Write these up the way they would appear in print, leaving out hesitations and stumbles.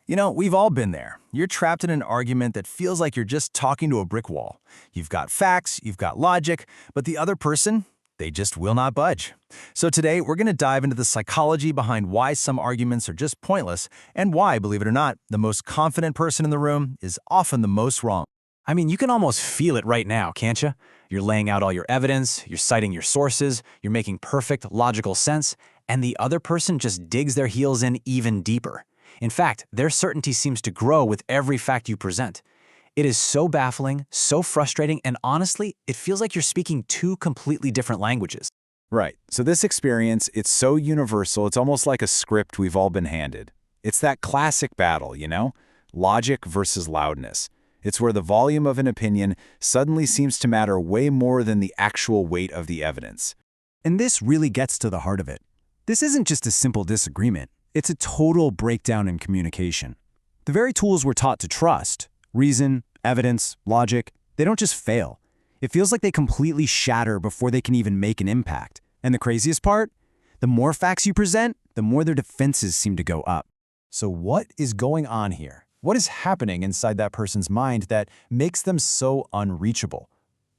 You know, we've all been there. You're trapped in an argument that feels like you're just talking to a brick wall. You've got facts, you've got logic, but the other person, they just will not budge. So today, we're going to dive into the psychology behind why some arguments are just pointless and why, believe it or not, the most confident person in the room is often the most wrong. I mean, you can almost feel it right now, can't you? You're laying out all your evidence, you're citing your sources, you're making perfect, logical sense, and the other person just digs their heels in even deeper. In fact, their certainty seems to grow with every fact you present. It is so baffling, so frustrating, and honestly, it feels like you're speaking two completely different languages. Right. So this experience, it's so universal, it's almost like a script we've all been handed. It's that classic battle, you know? Logic versus loudness. It's where the volume of an opinion suddenly seems to matter way more than the actual weight of the evidence. And this really gets to the heart of it. This isn't just a simple disagreement. It's a total breakdown in communication. The very tools we're taught to trust, reason, evidence, logic, they don't just fail. It feels like they completely shatter before they can even make an impact. And the craziest part? The more facts you present, the more their defenses seem to go up. So what is going on here? What is happening inside that person's mind that makes them so unreachable?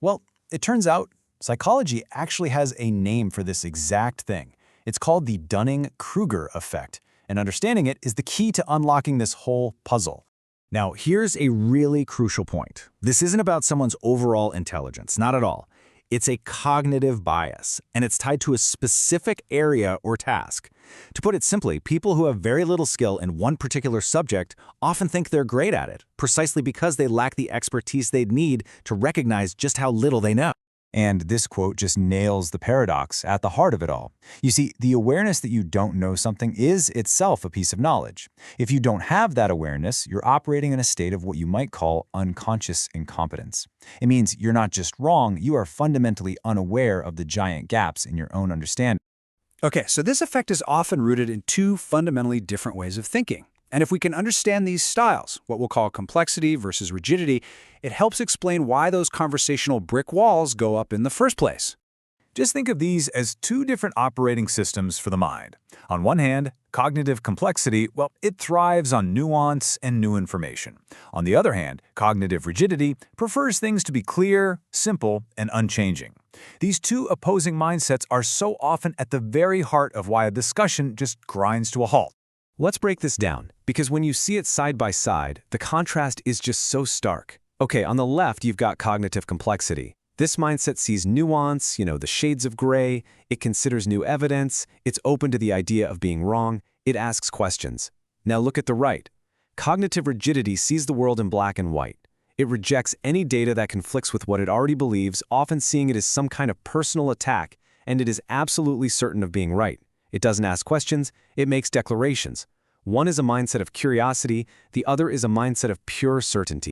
Well, it turns out psychology actually has a name for this exact thing. It's called the Dunning-Kruger Effect, and understanding it is the key to unlocking this whole puzzle. Now, here's a really crucial point. This isn't about someone's overall intelligence, not at all. It's a cognitive bias, and it's tied to a specific area or task. To put it simply, people who have very little skill in one particular subject often think they're great at it, precisely because they lack the expertise they'd need to recognize just how little they know. And this quote just nails the paradox at the heart of it all. You see, the awareness that you don't know something is itself a piece of knowledge. If you don't have that awareness, you're operating in a state of what you might call unconscious incompetence. It means you're not just wrong, you are fundamentally unaware of the giant gaps in your own understanding. Okay, so this effect is often rooted in two fundamentally different ways of thinking. And if we can understand these styles, what we'll call complexity versus rigidity, it helps explain why those conversational brick walls go up in the first place. Just think of these as two different operating systems for the mind. On one hand, cognitive complexity, well, it thrives on nuance and new information. On the other hand, cognitive rigidity prefers things to be clear, simple, and unchanging. These two opposing mindsets are so often at the very heart of why a discussion just grinds to a halt. Let's break this down, because when you see it side by side, the contrast is just so stark. Okay, on the left, you've got cognitive complexity. This mindset sees nuance, the shades of gray. It considers new evidence. It's open to the idea of being wrong. It asks questions. Now look at the right. Cognitive rigidity sees the world in black and white. It rejects any data that conflicts with what it already believes, often seeing it as some kind of personal attack, and it is absolutely certain of being right. It doesn't ask questions, it makes declarations. One is a mindset of curiosity, the other is a mindset of pure certainty.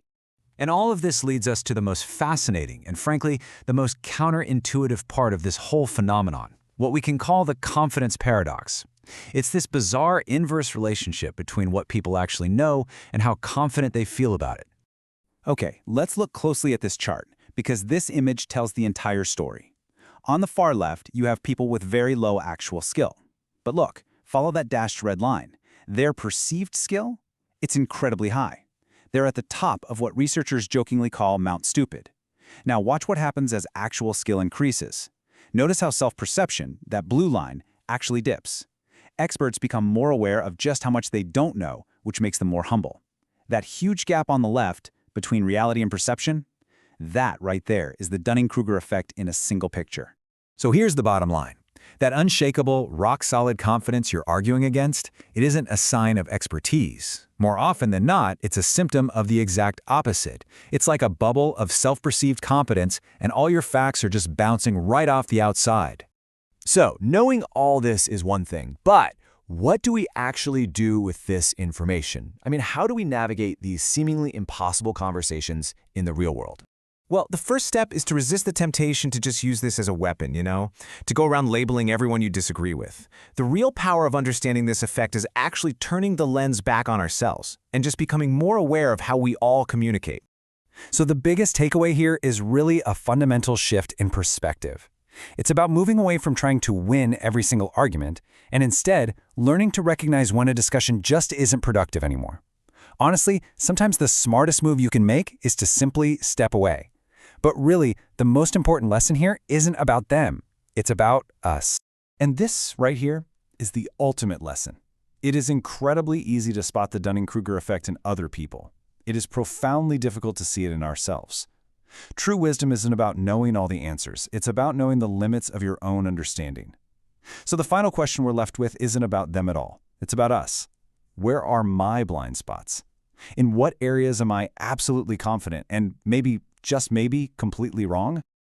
And all of this leads us to the most fascinating and, frankly, the most counterintuitive part of this whole phenomenon, what we can call the confidence paradox. It's this bizarre inverse relationship between what people actually know and how confident they feel about it. Okay, let's look closely at this chart, because this image tells the entire story. On the far left, you have people with very low actual skill. But look, follow that dashed red line. Their perceived skill? It's incredibly high. They're at the top of what researchers jokingly call Mount Stupid. Now watch what happens as actual skill increases. Notice how self-perception, that blue line, actually dips. Experts become more aware of just how much they don't know, which makes them more humble. That huge gap on the left, between reality and perception, that right there is the Dunning-Kruger effect in a single picture. So here's the bottom line. That unshakable, rock-solid confidence you're arguing against, it isn't a sign of expertise. More often than not, it's a symptom of the exact opposite. It's like a bubble of self-perceived competence, and all your facts are just bouncing right off the outside. So, knowing all this is one thing, but what do we actually do with this information? I mean, how do we navigate these seemingly impossible conversations in the real world? Well, the first step is to resist the temptation to just use this as a weapon, to go around labeling everyone you disagree with. The real power of understanding this effect is actually turning the lens back on ourselves and just becoming more aware of how we all communicate. So the biggest takeaway here is really a fundamental shift in perspective. It's about moving away from trying to win every single argument and instead learning to recognize when a discussion just isn't productive anymore. Honestly, sometimes the smartest move you can make is to simply step away. But really, the most important lesson here isn't about them. It's about us. And this right here is the ultimate lesson. It is incredibly easy to spot the Dunning-Kruger effect in other people. It is profoundly difficult to see it in ourselves. True wisdom isn't about knowing all the answers. It's about knowing the limits of your own understanding. So the final question we're left with isn't about them at all. It's about us. Where are my blind spots? In what areas am I absolutely confident and maybe, just maybe, completely wrong?